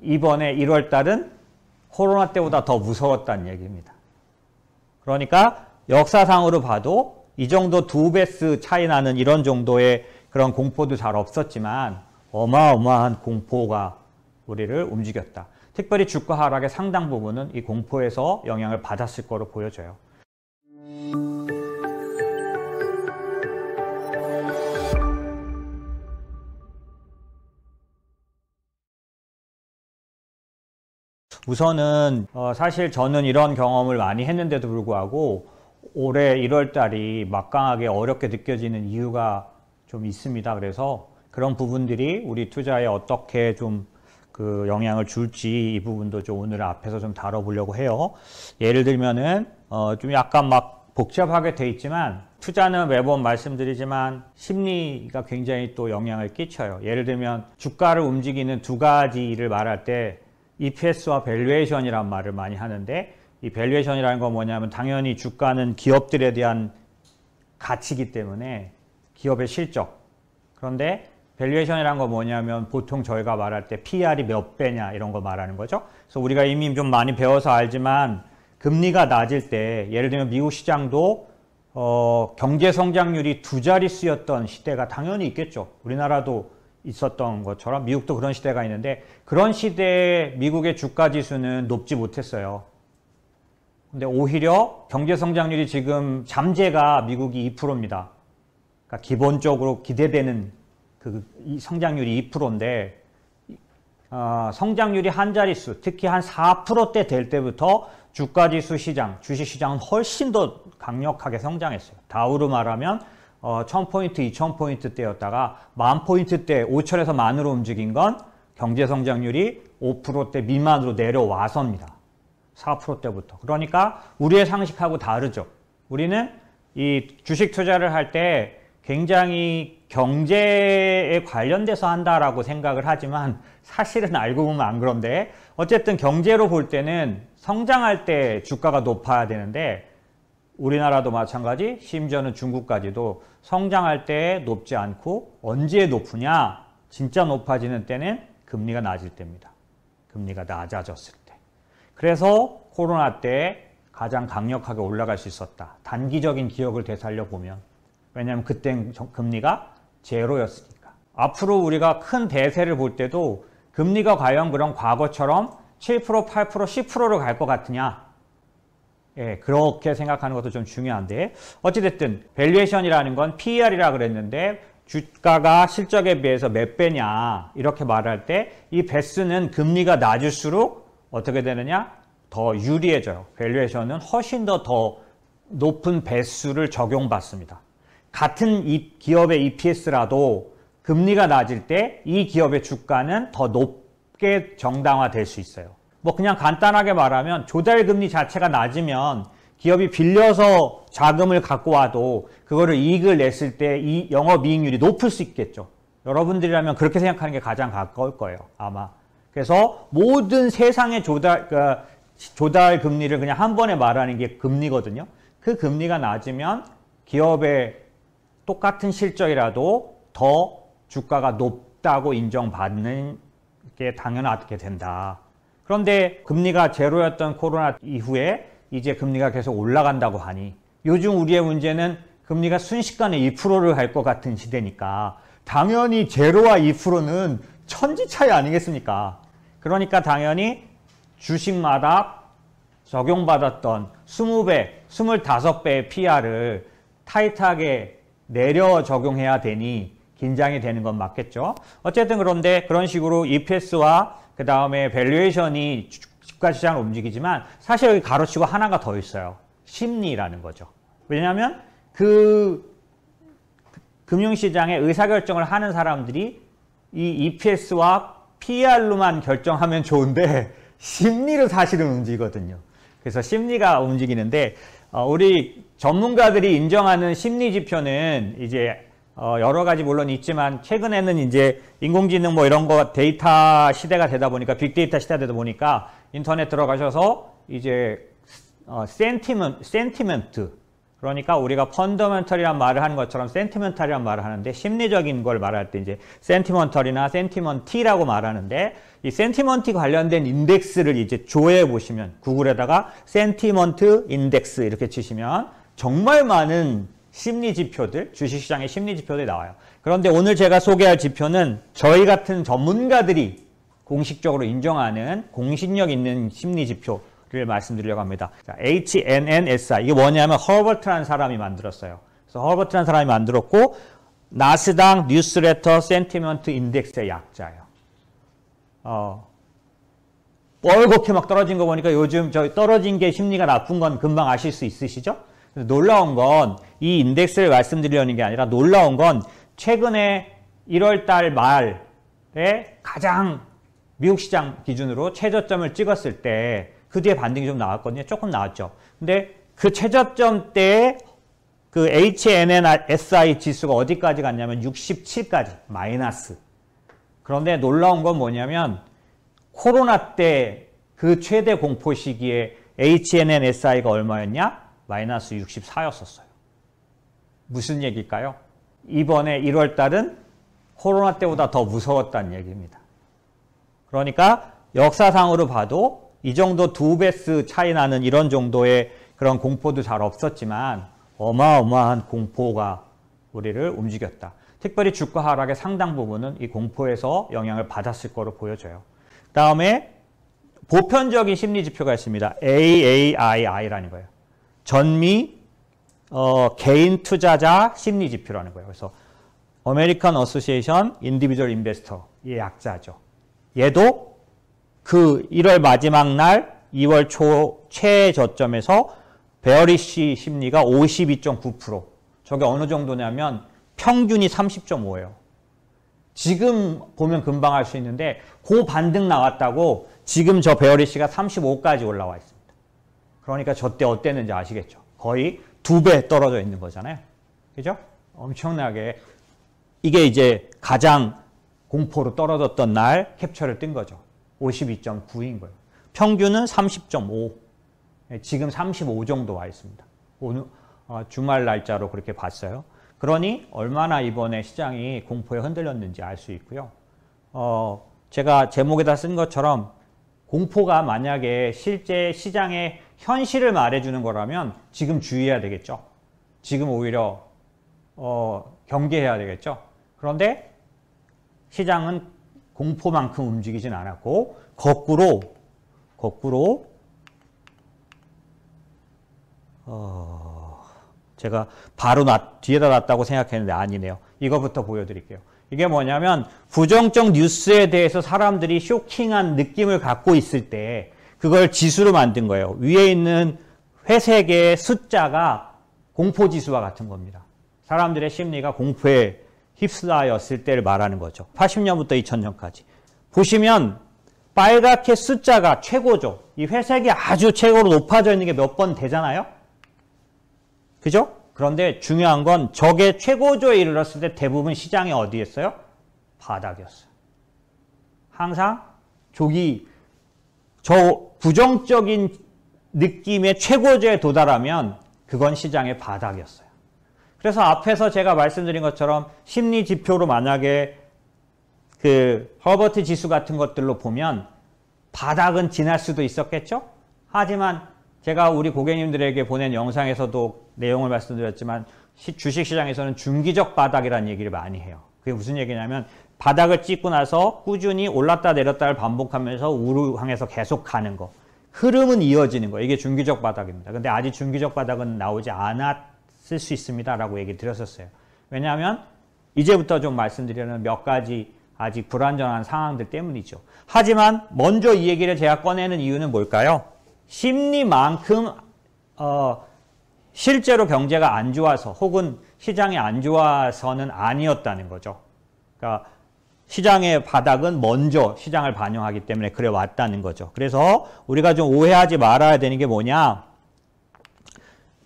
이번에 1월 달은 코로나 때보다 더 무서웠다는 얘기입니다. 그러니까 역사상으로 봐도 이 정도 2배수 차이 나는 이런 정도의 그런 공포도 잘 없었지만 어마어마한 공포가 우리를 움직였다. 특별히 주가 하락의 상당 부분은 이 공포에서 영향을 받았을 거로 보여져요. 우선은 사실 저는 이런 경험을 많이 했는데도 불구하고 올해 1월 달이 막강하게 어렵게 느껴지는 이유가 좀 있습니다. 그래서 그런 부분들이 우리 투자에 어떻게 좀 그 영향을 줄지 이 부분도 좀 오늘 앞에서 좀 다뤄보려고 해요. 예를 들면은 좀 약간 막 복잡하게 돼 있지만 투자는 매번 말씀드리지만 심리가 굉장히 또 영향을 끼쳐요. 예를 들면 주가를 움직이는 두 가지를 말할 때 EPS와 밸류에이션이란 말을 많이 하는데 이 밸류에이션이라는 건 뭐냐면 당연히 주가는 기업들에 대한 가치이기 때문에 기업의 실적. 그런데 밸류에이션이라는 건 뭐냐면 보통 저희가 말할 때 PR이 몇 배냐 이런 거 말하는 거죠. 그래서 우리가 이미 좀 많이 배워서 알지만 금리가 낮을 때 예를 들면 미국 시장도 경제 성장률이 2자릿수였던 시대가 당연히 있겠죠. 우리나라도 있었던 것처럼 미국도 그런 시대가 있는데 그런 시대에 미국의 주가 지수는 높지 못했어요. 근데 오히려 경제 성장률이 지금 잠재가 미국이 2%입니다. 그러니까 기본적으로 기대되는 이 성장률이 2%인데 성장률이 한 자릿수, 특히 한 4%대 될 때부터 주가지수 시장, 주식시장은 훨씬 더 강력하게 성장했어요. 다우로 말하면 1000포인트, 2000포인트대였다가 10,000포인트대 5천에서 만으로 움직인 건 경제성장률이 5%대 미만으로 내려와서입니다. 4%대부터. 그러니까 우리의 상식하고 다르죠. 우리는 이 주식 투자를 할 때 굉장히 경제에 관련돼서 한다라고 생각을 하지만 사실은 알고 보면 안 그런데 어쨌든 경제로 볼 때는 성장할 때 주가가 높아야 되는데 우리나라도 마찬가지, 심지어는 중국까지도 성장할 때 높지 않고 언제 높으냐? 진짜 높아지는 때는 금리가 낮을 때입니다. 금리가 낮아졌을 때. 그래서 코로나 때 가장 강력하게 올라갈 수 있었다. 단기적인 기억을 되살려 보면. 왜냐하면 그땐 금리가 제로였으니까. 앞으로 우리가 큰 대세를 볼 때도 금리가 과연 그런 과거처럼 7%, 8%, 10%로 갈 것 같으냐? 예, 그렇게 생각하는 것도 좀 중요한데 어찌됐든 밸류에이션이라는 건 PER이라 그랬는데 주가가 실적에 비해서 몇 배냐 이렇게 말할 때 이 배수는 금리가 낮을수록 어떻게 되느냐? 더 유리해져요. 밸류에이션은 훨씬 더 높은 배수를 적용받습니다. 같은 기업의 EPS라도 금리가 낮을 때 이 기업의 주가는 더 높게 정당화될 수 있어요. 뭐 그냥 간단하게 말하면 조달금리 자체가 낮으면 기업이 빌려서 자금을 갖고 와도 그거를 이익을 냈을 때 이 영업이익률이 높을 수 있겠죠. 여러분들이라면 그렇게 생각하는 게 가장 가까울 거예요. 아마. 그래서 모든 세상의 조달금리를 그냥 한 번에 말하는 게 금리거든요. 그 금리가 낮으면 기업의 똑같은 실적이라도 더 주가가 높다고 인정받는 게 당연하게 된다. 그런데 금리가 제로였던 코로나 이후에 이제 금리가 계속 올라간다고 하니 요즘 우리의 문제는 금리가 순식간에 2%를 갈 것 같은 시대니까 당연히 제로와 2%는 천지 차이 아니겠습니까? 그러니까 당연히 주식마다 적용받았던 20배, 25배의 PR을 타이트하게 내려 적용해야 되니 긴장이 되는 건 맞겠죠. 어쨌든 그런데 그런 식으로 EPS와 그 다음에 밸류에이션이 주가시장을 움직이지만 사실 여기 가로치고 하나가 더 있어요. 심리라는 거죠. 왜냐하면 그 금융시장에 의사결정을 하는 사람들이 이 EPS와 PER로만 결정하면 좋은데 심리로 사실은 움직이거든요. 그래서 심리가 움직이는데 우리 전문가들이 인정하는 심리 지표는 이제 여러 가지 물론 있지만 최근에는 이제 인공지능 뭐 이런 거 데이터 시대가 되다 보니까 빅데이터 시대가 되다 보니까 인터넷 들어가셔서 이제 센티먼트 그러니까 우리가 펀더멘털이란 말을 하는 것처럼 센티멘탈이란 말을 하는데 심리적인 걸 말할 때 이제 센티먼털이나 센티먼티라고 말하는데 이 센티먼티 관련된 인덱스를 이제 조회해 보시면 구글에다가 센티먼트 인덱스 이렇게 치시면 정말 많은 심리 지표들, 주식시장의 심리 지표들이 나와요. 그런데 오늘 제가 소개할 지표는 저희 같은 전문가들이 공식적으로 인정하는 공신력 있는 심리 지표를 말씀드리려고 합니다. 자, HNNSI. 이게 뭐냐면 허버트라는 사람이 만들었어요. 그래서 허버트라는 사람이 만들었고 나스닥 뉴스레터 센티먼트 인덱스의 약자예요. 뻘겋게 막 떨어진 거 보니까 요즘 저 떨어진 게 심리가 나쁜 건 금방 아실 수 있으시죠? 놀라운 건 이 인덱스를 말씀드리려는 게 아니라 놀라운 건 최근에 1월달 말에 가장 미국 시장 기준으로 최저점을 찍었을 때 그 뒤에 반등이 좀 나왔거든요. 조금 나왔죠. 근데 그 최저점 때 그 HNNSI 지수가 어디까지 갔냐면 67까지 마이너스. 그런데 놀라운 건 뭐냐면 코로나 때 그 최대 공포 시기에 HNNSI가 얼마였냐? 마이너스 64였었어요. 무슨 얘기일까요? 이번에 1월 달은 코로나 때보다 더 무서웠다는 얘기입니다. 그러니까 역사상으로 봐도 이 정도 2배수 차이 나는 이런 정도의 그런 공포도 잘 없었지만 어마어마한 공포가 우리를 움직였다. 특별히 주가 하락의 상당 부분은 이 공포에서 영향을 받았을 거로 보여져요. 다음에 보편적인 심리 지표가 있습니다. AAII라는 거예요. 전미 개인 투자자 심리 지표라는 거예요. 그래서 American Association Individual Investor의 약자죠. 얘도 그 1월 마지막 날 2월 초 최저점에서 베어리시 심리가 52.9%. 저게 어느 정도냐면 평균이 30.5예요. 지금 보면 금방 알 수 있는데 그 반등 나왔다고 지금 저 베어리시가 35까지 올라와 있습니다. 그러니까 저 때 어땠는지 아시겠죠? 거의 2배 떨어져 있는 거잖아요. 그죠? 엄청나게 이게 이제 가장 공포로 떨어졌던 날 캡처를 뜬 거죠. 52.9인 거예요. 평균은 30.5. 지금 35 정도 와 있습니다. 오늘 주말 날짜로 그렇게 봤어요. 그러니 얼마나 이번에 시장이 공포에 흔들렸는지 알 수 있고요. 제가 제목에다 쓴 것처럼 공포가 만약에 실제 시장의 현실을 말해주는 거라면 지금 주의해야 되겠죠. 지금 오히려 경계해야 되겠죠. 그런데 시장은 공포만큼 움직이진 않았고 거꾸로 제가 바로 뒤에다 놨다고 생각했는데 아니네요. 이거부터 보여드릴게요. 이게 뭐냐면 부정적 뉴스에 대해서 사람들이 쇼킹한 느낌을 갖고 있을 때 그걸 지수로 만든 거예요. 위에 있는 회색의 숫자가 공포지수와 같은 겁니다. 사람들의 심리가 공포에 휩싸였을 때를 말하는 거죠. 80년부터 2000년까지. 보시면 빨갛게 숫자가 최고죠. 이 회색이 아주 최고로 높아져 있는 게 몇 번 되잖아요. 그죠? 그런데 중요한 건 저게 최고조에 이르렀을 때 대부분 시장이 어디였어요? 바닥이었어요. 항상 저 부정적인 느낌의 최고조에 도달하면 그건 시장의 바닥이었어요. 그래서 앞에서 제가 말씀드린 것처럼 심리 지표로 만약에 그 허버트 지수 같은 것들로 보면 바닥은 지날 수도 있었겠죠? 하지만 제가 우리 고객님들에게 보낸 영상에서도 내용을 말씀드렸지만 주식시장에서는 중기적 바닥이라는 얘기를 많이 해요. 그게 무슨 얘기냐면 바닥을 찍고 나서 꾸준히 올랐다 내렸다를 반복하면서 우상향해서 계속 가는 거. 흐름은 이어지는 거. 이게 중기적 바닥입니다. 근데 아직 중기적 바닥은 나오지 않았을 수 있습니다. 라고 얘기 드렸었어요. 왜냐하면 이제부터 좀 말씀드리려는 몇 가지 아직 불안정한 상황들 때문이죠. 하지만 먼저 이 얘기를 제가 꺼내는 이유는 뭘까요? 심리만큼 실제로 경제가 안 좋아서 혹은 시장이 안 좋아서는 아니었다는 거죠. 그러니까 시장의 바닥은 먼저 시장을 반영하기 때문에 그래 왔다는 거죠. 그래서 우리가 좀 오해하지 말아야 되는 게 뭐냐.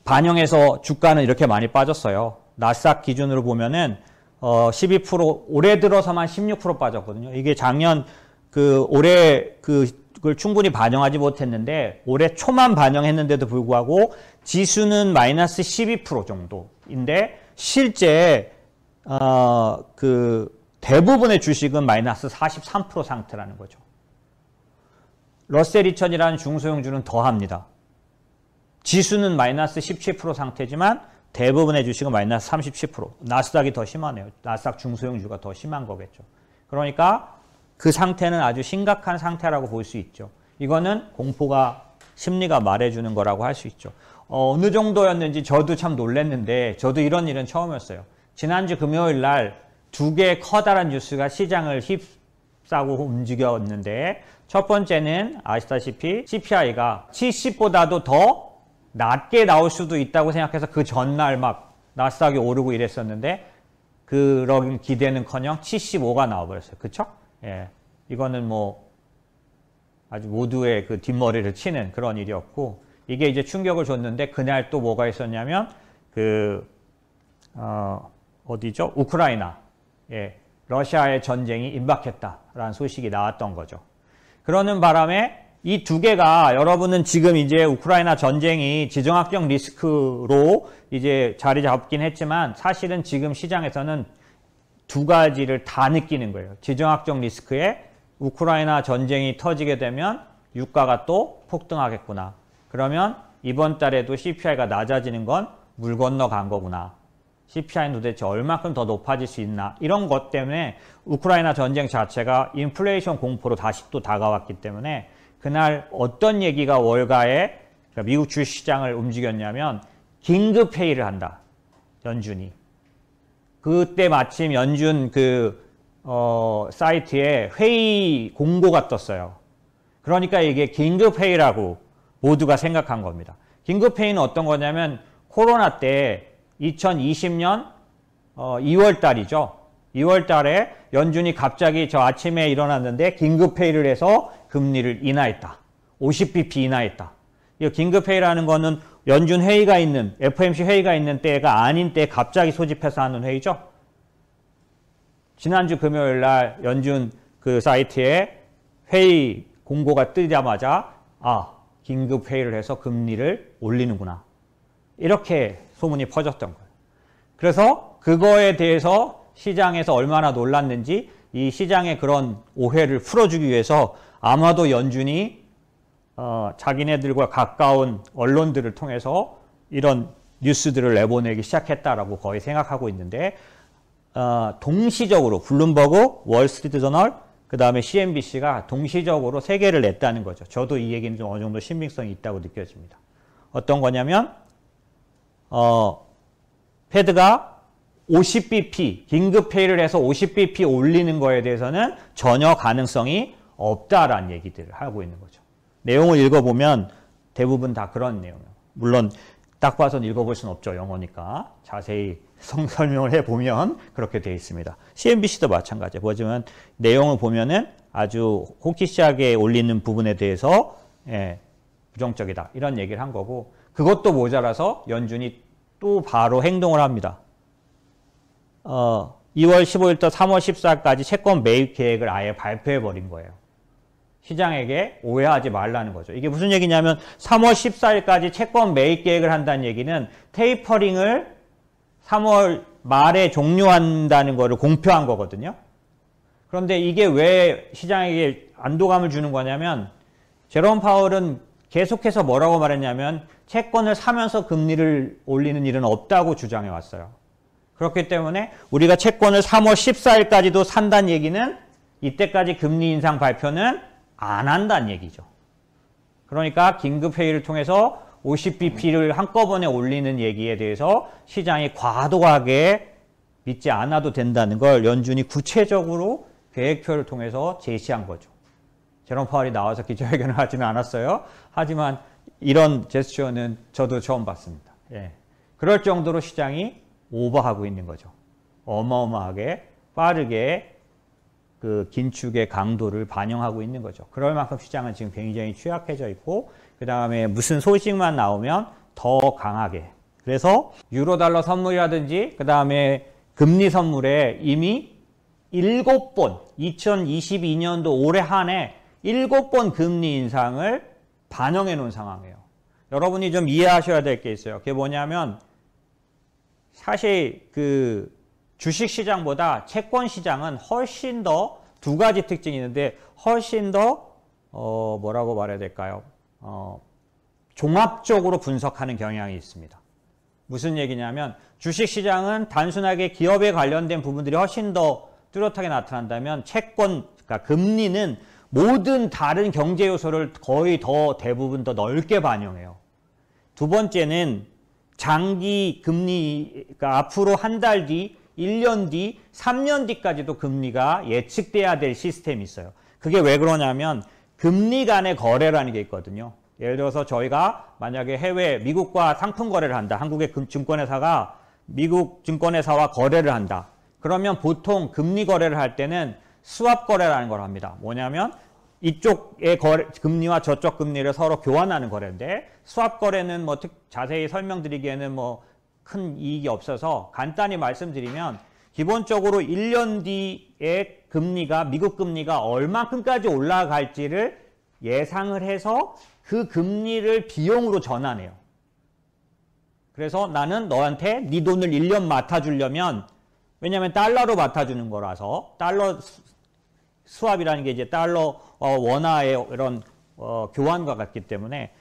반영해서 주가는 이렇게 많이 빠졌어요. 나스닥 기준으로 보면은 12% 올해 들어서만 16% 빠졌거든요. 이게 작년 올해 걸 충분히 반영하지 못했는데 올해 초만 반영했는데도 불구하고 지수는 마이너스 12% 정도인데 실제 그 대부분의 주식은 마이너스 43% 상태라는 거죠. 러셀 2000이라는 중소형주는 더합니다. 지수는 마이너스 17% 상태지만 대부분의 주식은 마이너스 37%. 나스닥이 더 심하네요. 나스닥 중소형주가 더 심한 거겠죠. 그러니까 그 상태는 아주 심각한 상태라고 볼 수 있죠. 이거는 공포가 심리가 말해주는 거라고 할 수 있죠. 어느 정도였는지 저도 참 놀랐는데 저도 이런 일은 처음이었어요. 지난주 금요일 날 두 개의 커다란 뉴스가 시장을 휩싸고 움직였는데 첫 번째는 아시다시피 CPI가 70보다도 더 낮게 나올 수도 있다고 생각해서 그 전날 막 나스닥이 오르고 이랬었는데 그런 기대는커녕 75가 나와버렸어요. 그쵸? 예, 이거는 뭐 아주 모두의 그 뒷머리를 치는 그런 일이었고 이게 이제 충격을 줬는데 그날 또 뭐가 있었냐면 어디죠? 우크라이나. 예, 러시아의 전쟁이 임박했다라는 소식이 나왔던 거죠. 그러는 바람에 이 두 개가 여러분은 지금 이제 우크라이나 전쟁이 지정학적 리스크로 이제 자리 잡긴 했지만 사실은 지금 시장에서는 두 가지를 다 느끼는 거예요. 지정학적 리스크에 우크라이나 전쟁이 터지게 되면 유가가 또 폭등하겠구나. 그러면 이번 달에도 CPI가 낮아지는 건 물 건너간 거구나. CPI는 도대체 얼마큼 더 높아질 수 있나. 이런 것 때문에 우크라이나 전쟁 자체가 인플레이션 공포로 다시 또 다가왔기 때문에 그날 어떤 얘기가 월가에 그러니까 미국 주식시장을 움직였냐면 긴급 회의를 한다. 연준이. 그때 마침 연준 사이트에 회의 공고가 떴어요. 그러니까 이게 긴급 회의라고 모두가 생각한 겁니다. 긴급 회의는 어떤 거냐면 코로나 때 2020년 2월 달이죠. 2월 달에 연준이 갑자기 저 아침에 일어났는데 긴급 회의를 해서 금리를 인하했다. 50bp 인하했다. 이 긴급 회의라는 거는 연준 회의가 있는 FOMC 회의가 있는 때가 아닌 때 갑자기 소집해서 하는 회의죠. 지난주 금요일 날 연준 그 사이트에 회의 공고가 뜨자마자 긴급 회의를 해서 금리를 올리는구나. 이렇게 소문이 퍼졌던 거예요. 그래서 그거에 대해서 시장에서 얼마나 놀랐는지 이 시장의 그런 오해를 풀어주기 위해서 아마도 연준이 자기네들과 가까운 언론들을 통해서 이런 뉴스들을 내보내기 시작했다라고 거의 생각하고 있는데 동시적으로 블룸버그, 월스트리트저널, 그 다음에 CNBC가 동시적으로 세 개를 냈다는 거죠. 저도 이 얘기는 좀 어느 정도 신빙성이 있다고 느껴집니다. 어떤 거냐면 페드가 50bp, 긴급 회의를 해서 50bp 올리는 거에 대해서는 전혀 가능성이 없다라는 얘기들을 하고 있는 거죠. 내용을 읽어보면 대부분 다 그런 내용이에요. 물론 딱 봐서는 읽어볼 수는 없죠. 영어니까. 자세히 설명을 해보면 그렇게 되어 있습니다. CNBC도 마찬가지예요. 보지만 내용을 보면은 아주 호기시하게 올리는 부분에 대해서 부정적이다. 이런 얘기를 한 거고 그것도 모자라서 연준이 또 바로 행동을 합니다. 2월 15일부터 3월 14일까지 채권 매입 계획을 아예 발표해버린 거예요. 시장에게 오해하지 말라는 거죠. 이게 무슨 얘기냐면 3월 14일까지 채권 매입 계획을 한다는 얘기는 테이퍼링을 3월 말에 종료한다는 거를 공표한 거거든요. 그런데 이게 왜 시장에게 안도감을 주는 거냐면 제롬 파월은 계속해서 뭐라고 말했냐면 채권을 사면서 금리를 올리는 일은 없다고 주장해 왔어요. 그렇기 때문에 우리가 채권을 3월 14일까지도 산다는 얘기는 이때까지 금리 인상 발표는 안 한다는 얘기죠. 그러니까 긴급회의를 통해서 50bp를 한꺼번에 올리는 얘기에 대해서 시장이 과도하게 믿지 않아도 된다는 걸 연준이 구체적으로 계획표를 통해서 제시한 거죠. 제롬 파월이 나와서 기자회견을 하지는 않았어요. 하지만 이런 제스처는 저도 처음 봤습니다. 그럴 정도로 시장이 오버하고 있는 거죠. 어마어마하게 빠르게 그 긴축의 강도를 반영하고 있는 거죠. 그럴 만큼 시장은 지금 굉장히 취약해져 있고 그 다음에 무슨 소식만 나오면 더 강하게 그래서 유로달러 선물이라든지 그 다음에 금리 선물에 이미 7번 2022년도 올해 한 해 7번 금리 인상을 반영해 놓은 상황이에요. 여러분이 좀 이해하셔야 될 게 있어요. 그게 뭐냐면 사실 그 주식시장보다 채권시장은 훨씬 더 두 가지 특징이 있는데 훨씬 더 뭐라고 말해야 될까요? 종합적으로 분석하는 경향이 있습니다. 무슨 얘기냐면 주식시장은 단순하게 기업에 관련된 부분들이 훨씬 더 뚜렷하게 나타난다면 채권, 그러니까 금리는 모든 다른 경제 요소를 거의 더 대부분 더 넓게 반영해요. 두 번째는 장기 금리, 그러니까 앞으로 한 달 뒤, 1년 뒤, 3년 뒤까지도 금리가 예측돼야 될 시스템이 있어요. 그게 왜 그러냐면 금리 간의 거래라는 게 있거든요. 예를 들어서 저희가 만약에 해외 미국과 상품 거래를 한다. 한국의 증권회사가 미국 증권회사와 거래를 한다. 그러면 보통 금리 거래를 할 때는 스왑 거래라는 걸 합니다. 뭐냐면 이쪽의 금리와 저쪽 금리를 서로 교환하는 거래인데 스왑 거래는 뭐 자세히 설명드리기에는 뭐 큰 이익이 없어서 간단히 말씀드리면 기본적으로 1년 뒤에 금리가 미국 금리가 얼마큼까지 올라갈지를 예상을 해서 그 금리를 비용으로 전환해요. 그래서 나는 너한테 네 돈을 1년 맡아주려면 왜냐하면 달러로 맡아주는 거라서 달러 스왑이라는 게 이제 달러 원화의 이런 교환과 같기 때문에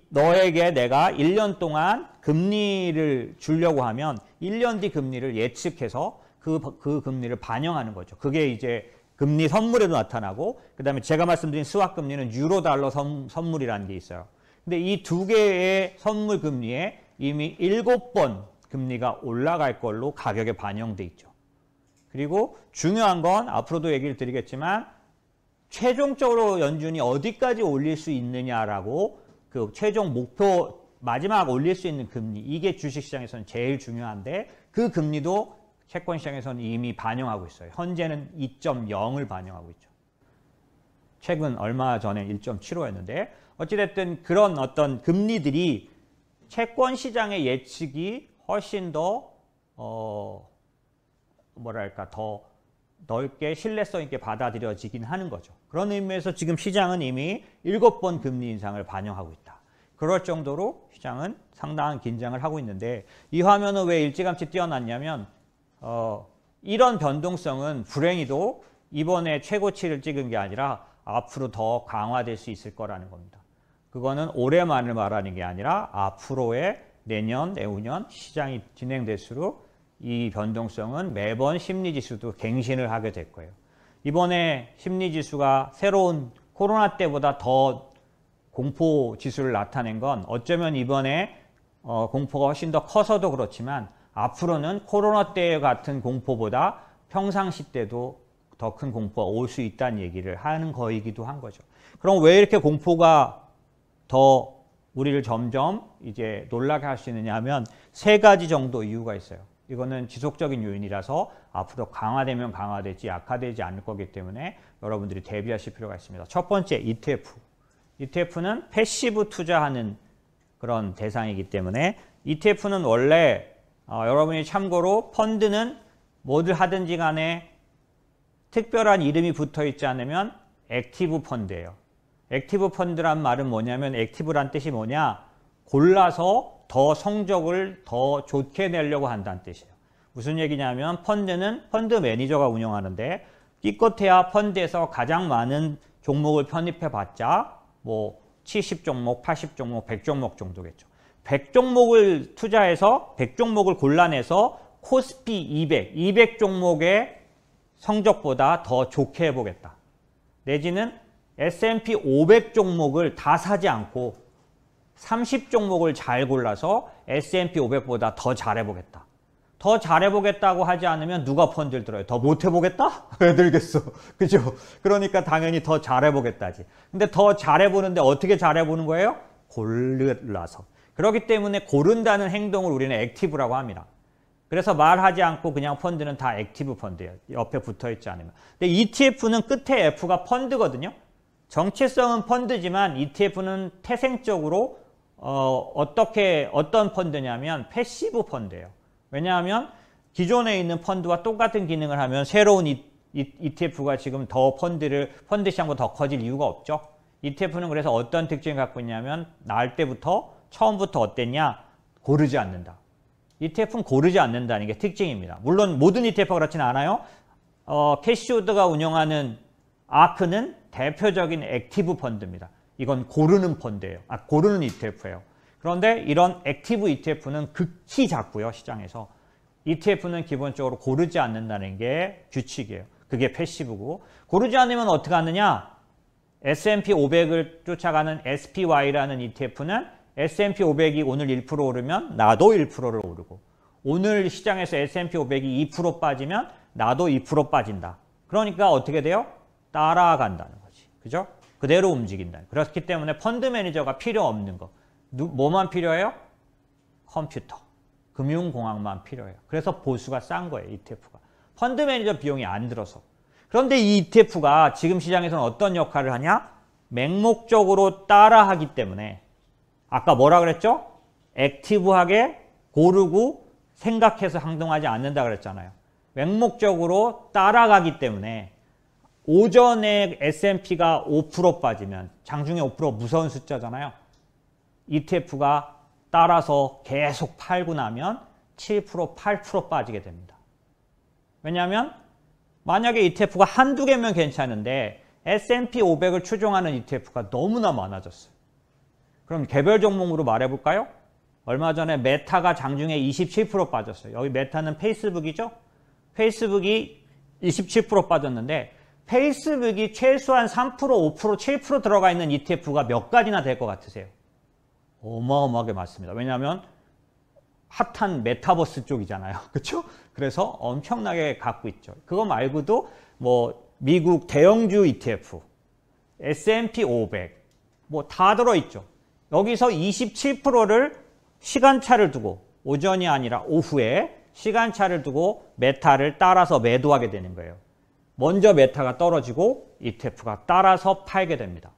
너에게 내가 1년 동안 금리를 주려고 하면 1년 뒤 금리를 예측해서 그 금리를 반영하는 거죠. 그게 이제 금리 선물에도 나타나고 그 다음에 제가 말씀드린 스왑 금리는 유로 달러 선물이라는 게 있어요. 근데 이 두 개의 선물 금리에 이미 7번 금리가 올라갈 걸로 가격에 반영돼 있죠. 그리고 중요한 건 앞으로도 얘기를 드리겠지만 최종적으로 연준이 어디까지 올릴 수 있느냐라고 그 최종 목표 마지막 올릴 수 있는 금리 이게 주식시장에서는 제일 중요한데 그 금리도 채권시장에서는 이미 반영하고 있어요. 현재는 2.0을 반영하고 있죠. 최근 얼마 전에 1.75였는데 어찌됐든 그런 어떤 금리들이 채권시장의 예측이 훨씬 더 뭐랄까 더 넓게 신뢰성 있게 받아들여지긴 하는 거죠. 그런 의미에서 지금 시장은 이미 7번 금리 인상을 반영하고 있다. 그럴 정도로 시장은 상당한 긴장을 하고 있는데 이 화면은 왜 일찌감치 띄어놨냐면 이런 변동성은 불행히도 이번에 최고치를 찍은 게 아니라 앞으로 더 강화될 수 있을 거라는 겁니다. 그거는 올해만을 말하는 게 아니라 앞으로의 내년, 내후년 시장이 진행될수록 이 변동성은 매번 심리지수도 갱신을 하게 될 거예요. 이번에 심리지수가 새로운 코로나 때보다 더 공포지수를 나타낸 건 어쩌면 이번에 공포가 훨씬 더 커서도 그렇지만 앞으로는 코로나 때 같은 공포보다 평상시 때도 더 큰 공포가 올 수 있다는 얘기를 하는 거이기도 한 거죠. 그럼 왜 이렇게 공포가 더 우리를 점점 이제 놀라게 할 수 있느냐 하면 세 가지 정도 이유가 있어요. 이거는 지속적인 요인이라서 앞으로 강화되면 강화되지 약화되지 않을 거기 때문에 여러분들이 대비하실 필요가 있습니다. 첫 번째 ETF. ETF는 패시브 투자하는 그런 대상이기 때문에 ETF는 원래 여러분이 참고로 펀드는 뭐를 하든지 간에 특별한 이름이 붙어 있지 않으면 액티브 펀드예요. 액티브 펀드란 말은 뭐냐면 액티브란 뜻이 뭐냐? 골라서 더 성적을 더 좋게 내려고 한다는 뜻이에요. 무슨 얘기냐면 펀드는 펀드 매니저가 운영하는데 기껏해야 펀드에서 가장 많은 종목을 편입해봤자 뭐 70종목, 80종목, 100종목 정도겠죠. 100종목을 투자해서 100종목을 골라내서 코스피 200 종목의 성적보다 더 좋게 해보겠다. 내지는 S&P 500 종목을 다 사지 않고 30종목을 잘 골라서 S&P 500보다 더 잘해보겠다. 더 잘해보겠다고 하지 않으면 누가 펀드를 들어요? 더 못해보겠다? 왜 들겠어? 그죠? 그러니까 당연히 더 잘해보겠다지. 근데 더 잘해보는데 어떻게 잘해보는 거예요? 골라서. 그렇기 때문에 고른다는 행동을 우리는 액티브라고 합니다. 그래서 말하지 않고 그냥 펀드는 다 액티브 펀드예요. 옆에 붙어있지 않으면. 근데 ETF는 끝에 F가 펀드거든요. 정체성은 펀드지만 ETF는 태생적으로 어떤 펀드냐면 패시브 펀드예요. 왜냐하면 기존에 있는 펀드와 똑같은 기능을 하면 새로운 ETF가 지금 더 펀드 시장보다 더 커질 이유가 없죠. ETF는 그래서 어떤 특징을 갖고 있냐면 나올 때부터 처음부터 어땠냐? 고르지 않는다. ETF는 고르지 않는다는 게 특징입니다. 물론 모든 ETF가 그렇지는 않아요. 캐시우드가 운영하는 아크는 대표적인 액티브 펀드입니다. 이건 고르는 펀드예요. 고르는 ETF예요. 그런데 이런 액티브 ETF는 극히 작고요, 시장에서. ETF는 기본적으로 고르지 않는다는 게 규칙이에요. 그게 패시브고. 고르지 않으면 어떻게 하느냐? S&P 500을 쫓아가는 SPY라는 ETF는 S&P 500이 오늘 1% 오르면 나도 1%를 오르고, 오늘 시장에서 S&P 500이 2% 빠지면 나도 2% 빠진다. 그러니까 어떻게 돼요? 따라간다는 거지. 그죠? 그대로 움직인다. 그렇기 때문에 펀드 매니저가 필요 없는 거. 뭐만 필요해요? 컴퓨터. 금융공학만 필요해요. 그래서 보수가 싼 거예요, ETF가. 펀드 매니저 비용이 안 들어서. 그런데 이 ETF가 지금 시장에서는 어떤 역할을 하냐? 맹목적으로 따라하기 때문에, 아까 뭐라 그랬죠? 액티브하게 고르고 생각해서 행동하지 않는다 그랬잖아요. 맹목적으로 따라가기 때문에 오전에 S&P가 5% 빠지면, 장중에 5% 무서운 숫자잖아요. ETF가 따라서 계속 팔고 나면 7%, 8% 빠지게 됩니다. 왜냐하면 만약에 ETF가 한두 개면 괜찮은데 S&P 500을 추종하는 ETF가 너무나 많아졌어요. 그럼 개별 종목으로 말해볼까요? 얼마 전에 메타가 장중에 27% 빠졌어요. 여기 메타는 페이스북이죠? 페이스북이 27% 빠졌는데 페이스북이 최소한 3%, 5%, 7% 들어가 있는 ETF가 몇 가지나 될 것 같으세요? 어마어마하게 많습니다. 왜냐하면 핫한 메타버스 쪽이잖아요. 그렇죠? 그래서 엄청나게 갖고 있죠. 그거 말고도 뭐 미국 대형주 ETF, S&P 500 뭐 다 들어있죠. 여기서 27%를 시간차를 두고, 오전이 아니라 오후에 시간차를 두고 메타를 따라서 매도하게 되는 거예요. 먼저 메타가 떨어지고 ETF가 따라서 팔게 됩니다.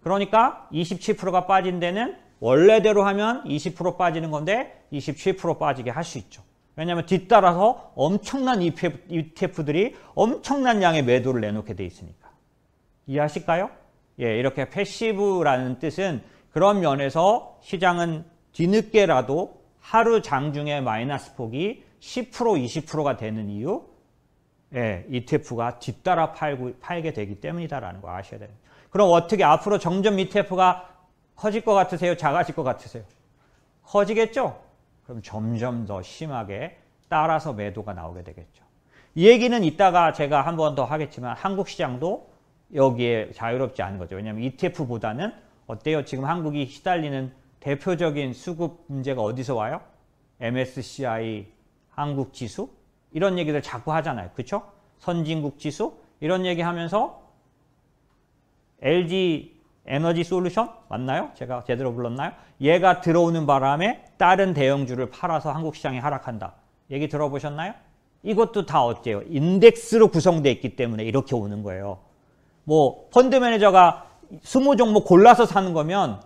그러니까 27%가 빠진 데는 원래대로 하면 20% 빠지는 건데 27% 빠지게 할 수 있죠. 왜냐하면 뒤따라서 엄청난 ETF들이 엄청난 양의 매도를 내놓게 돼 있으니까. 이해하실까요? 예, 이렇게 패시브라는 뜻은 그런 면에서 시장은 뒤늦게라도 하루 장중에 마이너스 폭이 10%, 20%가 되는 이유, 예, ETF가 뒤따라 팔게 되기 때문이다라는 거 아셔야 됩니다. 그럼 어떻게 앞으로 점점 ETF가 커질 것 같으세요? 작아질 것 같으세요? 커지겠죠? 그럼 점점 더 심하게 따라서 매도가 나오게 되겠죠. 이 얘기는 이따가 제가 한 번 더 하겠지만 한국 시장도 여기에 자유롭지 않은 거죠. 왜냐하면 ETF보다는 어때요? 지금 한국이 시달리는 대표적인 수급 문제가 어디서 와요? MSCI 한국 지수? 이런 얘기들 자꾸 하잖아요. 그렇죠? 선진국 지수? 이런 얘기 하면서 LG 에너지 솔루션? 맞나요? 제가 제대로 불렀나요? 얘가 들어오는 바람에 다른 대형주를 팔아서 한국 시장이 하락한다. 얘기 들어보셨나요? 이것도 다 어때요? 인덱스로 구성되어 있기 때문에 이렇게 오는 거예요. 뭐 펀드 매니저가 20종목 골라서 사는 거면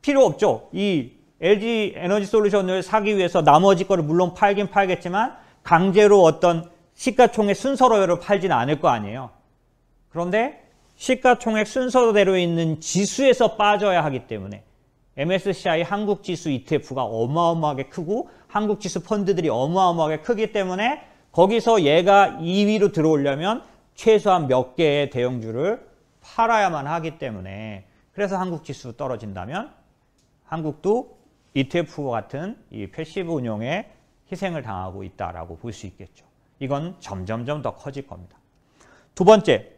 필요 없죠. 이 LG 에너지 솔루션을 사기 위해서 나머지 거를 물론 팔긴 팔겠지만 강제로 어떤 시가총액 순서로 팔지는 않을 거 아니에요. 그런데 시가총액 순서대로 있는 지수에서 빠져야 하기 때문에 MSCI 한국지수 ETF가 어마어마하게 크고 한국지수 펀드들이 어마어마하게 크기 때문에 거기서 얘가 2위로 들어오려면 최소한 몇 개의 대형주를 팔아야만 하기 때문에, 그래서 한국지수 떨어진다면 한국도 ETF와 같은 이 패시브 운용에 희생을 당하고 있다라고 볼 수 있겠죠. 이건 점점점 더 커질 겁니다. 두 번째,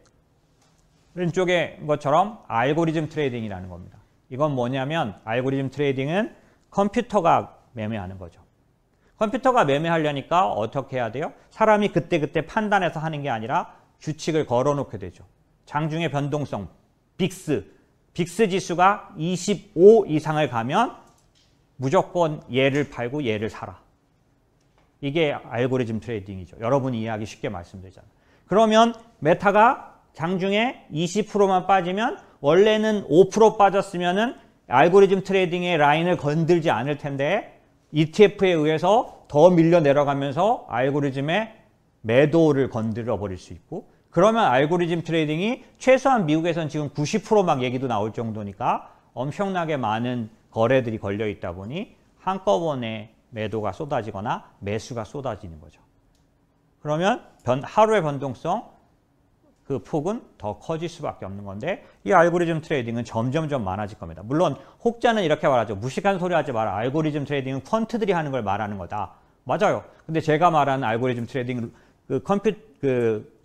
왼쪽에 것처럼 알고리즘 트레이딩이라는 겁니다. 이건 뭐냐면 알고리즘 트레이딩은 컴퓨터가 매매하는 거죠. 컴퓨터가 매매하려니까 어떻게 해야 돼요? 사람이 그때그때 판단해서 하는 게 아니라 규칙을 걸어놓게 되죠. 장중의 변동성, 빅스 지수가 25 이상을 가면 무조건 얘를 팔고 얘를 사라. 이게 알고리즘 트레이딩이죠. 여러분이 이해하기 쉽게 말씀드리잖아요. 그러면 메타가 장중에 20%만 빠지면 원래는 5% 빠졌으면은 알고리즘 트레이딩의 라인을 건들지 않을 텐데 ETF에 의해서 더 밀려 내려가면서 알고리즘의 매도를 건드려 버릴 수 있고, 그러면 알고리즘 트레이딩이 최소한 미국에서는 지금 90% 막 얘기도 나올 정도니까 엄청나게 많은 거래들이 걸려 있다 보니 한꺼번에 매도가 쏟아지거나 매수가 쏟아지는 거죠. 그러면 하루의 변동성 그 폭은 더 커질 수밖에 없는 건데, 이 알고리즘 트레이딩은 점점점 많아질 겁니다. 물론 혹자는 이렇게 말하죠. 무식한 소리 하지 마라. 알고리즘 트레이딩은 퀀트들이 하는 걸 말하는 거다. 맞아요. 근데 제가 말하는 알고리즘 트레이딩,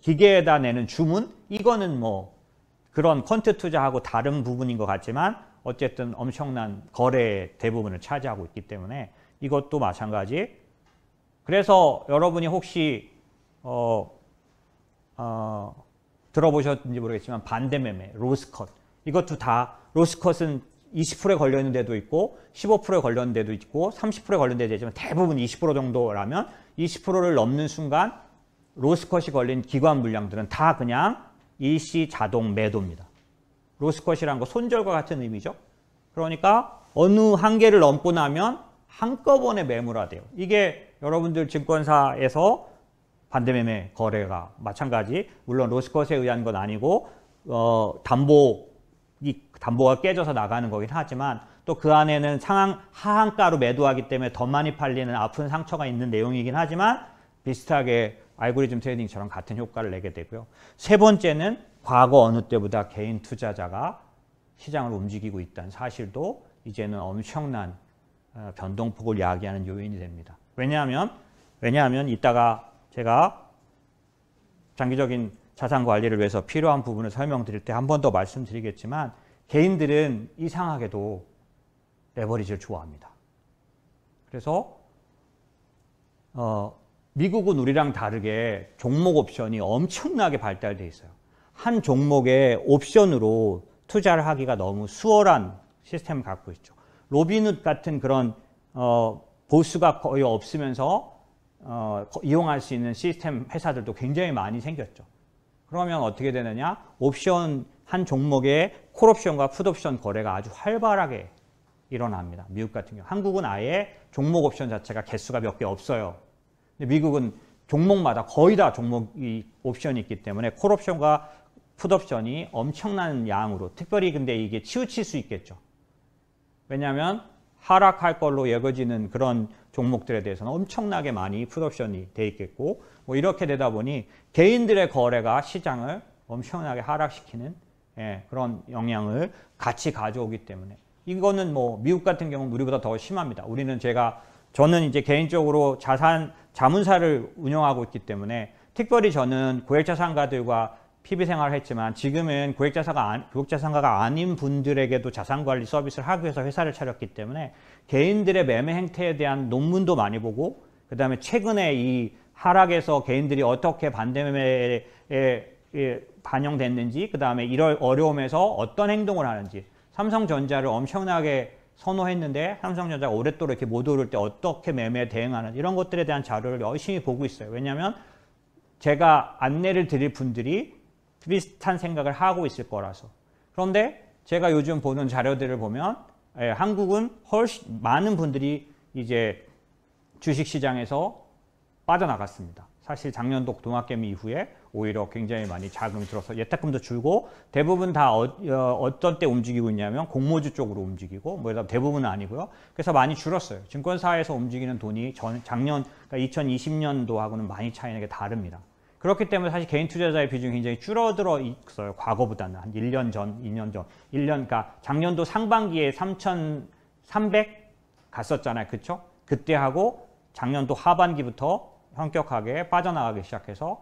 기계에다 내는 주문, 이거는 뭐 그런 퀀트 투자하고 다른 부분인 것 같지만 어쨌든 엄청난 거래의 대부분을 차지하고 있기 때문에 이것도 마찬가지. 그래서 여러분이 혹시 들어보셨는지 모르겠지만 반대매매, 로스컷, 이것도 다 로스컷은 20%에 걸려있는 데도 있고 15%에 걸려있는 데도 있고 30%에 걸린 데도 있지만 대부분 20% 정도라면 20%를 넘는 순간 로스컷이 걸린 기관 물량들은 다 그냥 일시 자동 매도입니다. 로스컷이라는 거 손절과 같은 의미죠. 그러니까 어느 한계를 넘고 나면 한꺼번에 매물화돼요. 이게 여러분들 증권사에서 반대매매 거래가 마찬가지, 물론 로스컷에 의한 건 아니고 담보가 깨져서 나가는 거긴 하지만 또 그 안에는 하한가로 매도하기 때문에 더 많이 팔리는 아픈 상처가 있는 내용이긴 하지만 비슷하게 알고리즘 트레이딩처럼 같은 효과를 내게 되고요. 세 번째는 과거 어느 때보다 개인 투자자가 시장을 움직이고 있다는 사실도 이제는 엄청난 변동폭을 야기하는 요인이 됩니다. 왜냐하면 이따가 제가 장기적인 자산 관리를 위해서 필요한 부분을 설명드릴 때 한 번 더 말씀드리겠지만, 개인들은 이상하게도 레버리지를 좋아합니다. 그래서 미국은 우리랑 다르게 종목 옵션이 엄청나게 발달돼 있어요. 한 종목에 옵션으로 투자를 하기가 너무 수월한 시스템을 갖고 있죠. 로빈훗 같은 그런 보수가 거의 없으면서 이용할 수 있는 시스템 회사들도 굉장히 많이 생겼죠. 그러면 어떻게 되느냐? 옵션 한 종목의 콜옵션과 풋옵션 거래가 아주 활발하게 일어납니다. 미국 같은 경우. 한국은 아예 종목 옵션 자체가 개수가 몇 개 없어요. 근데 미국은 종목마다 거의 다 종목이 옵션이 있기 때문에 콜옵션과 풋옵션이 엄청난 양으로, 특별히 근데 이게 치우칠 수 있겠죠. 왜냐하면 하락할 걸로 여겨지는 그런 종목들에 대해서는 엄청나게 많이 풋옵션이 돼 있겠고, 뭐 이렇게 되다 보니 개인들의 거래가 시장을 엄청나게 하락시키는 그런 영향을 같이 가져오기 때문에, 이거는 뭐 미국 같은 경우는 우리보다 더 심합니다. 저는 이제 개인적으로 자문사를 운영하고 있기 때문에, 특별히 저는 고액자산가들과 PB 생활을 했지만 지금은 고액자산가가 아닌 분들에게도 자산관리 서비스를 하기 위해서 회사를 차렸기 때문에 개인들의 매매 행태에 대한 논문도 많이 보고, 그 다음에 최근에 이 하락에서 개인들이 어떻게 반대매매에 반영됐는지, 그 다음에 이런 어려움에서 어떤 행동을 하는지, 삼성전자를 엄청나게 선호했는데 삼성전자가 오랫도록 이렇게 못 오를 때 어떻게 매매에 대응하는, 이런 것들에 대한 자료를 열심히 보고 있어요. 왜냐하면 제가 안내를 드릴 분들이 비슷한 생각을 하고 있을 거라서. 그런데 제가 요즘 보는 자료들을 보면 한국은 훨씬 많은 분들이 이제 주식시장에서 빠져나갔습니다. 사실 작년도 동학개미 이후에 오히려 굉장히 많이 자금이 들어서 예탁금도 줄고, 대부분 다 어떤 때 움직이고 있냐면 공모주 쪽으로 움직이고, 뭐 대부분은 아니고요. 그래서 많이 줄었어요. 증권사에서 움직이는 돈이 작년, 그러니까 2020년도하고는 많이 차이는 게 다릅니다. 그렇기 때문에 사실 개인 투자자의 비중이 굉장히 줄어들어 있어요. 과거보다는 한 1년 전, 2년 전, 1년, 그러니까 작년도 상반기에 3,300 갔었잖아요. 그쵸? 그때 하고 작년도 하반기부터 현격하게 빠져나가기 시작해서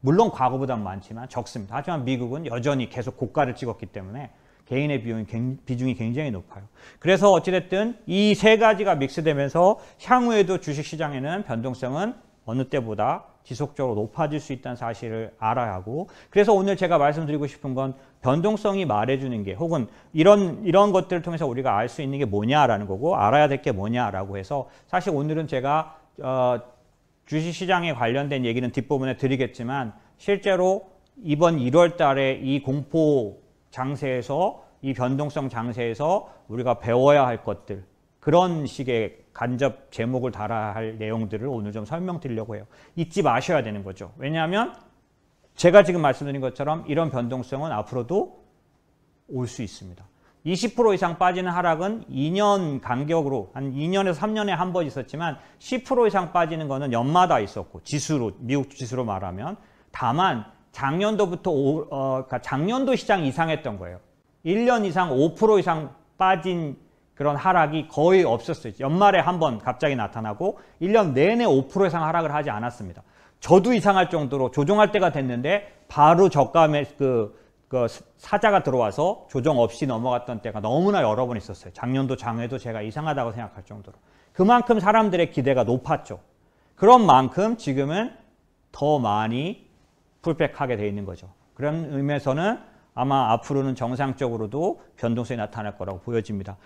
물론 과거보다는 많지만 적습니다. 하지만 미국은 여전히 계속 고가를 찍었기 때문에 개인의 비중이 굉장히 높아요. 그래서 어찌됐든 이 세 가지가 믹스되면서 향후에도 주식시장에는 변동성은 어느 때보다 지속적으로 높아질 수 있다는 사실을 알아야 하고, 그래서 오늘 제가 말씀드리고 싶은 건 변동성이 말해주는 게, 혹은 이런 것들을 통해서 우리가 알 수 있는 게 뭐냐라는 거고, 알아야 될 게 뭐냐라고 해서, 사실 오늘은 제가 주식시장에 관련된 얘기는 뒷부분에 드리겠지만, 실제로 이번 1월 달에 이 공포 장세에서, 이 변동성 장세에서 우리가 배워야 할 것들, 그런 식의 간접 제목을 달아야 할 내용들을 오늘 좀 설명드리려고 해요. 잊지 마셔야 되는 거죠. 왜냐하면 제가 지금 말씀드린 것처럼 이런 변동성은 앞으로도 올 수 있습니다. 20% 이상 빠지는 하락은 2년 간격으로 한 2년에서 3년에 한 번 있었지만 10% 이상 빠지는 거는 연마다 있었고 지수로 미국 지수로 말하면 다만 작년도부터 그러니까 작년도 시장 이상했던 거예요. 1년 이상 5% 이상 빠진 그런 하락이 거의 없었어요. 연말에 한 번 갑자기 나타나고 1년 내내 5% 이상 하락을 하지 않았습니다. 저도 이상할 정도로 조정할 때가 됐는데 바로 저가에 그 사자가 들어와서 조정 없이 넘어갔던 때가 너무나 여러 번 있었어요. 작년도 장에도 제가 이상하다고 생각할 정도로. 그만큼 사람들의 기대가 높았죠. 그런 만큼 지금은 더 많이 풀백하게 돼 있는 거죠. 그런 의미에서는 아마 앞으로는 정상적으로도 변동성이 나타날 거라고 보여집니다.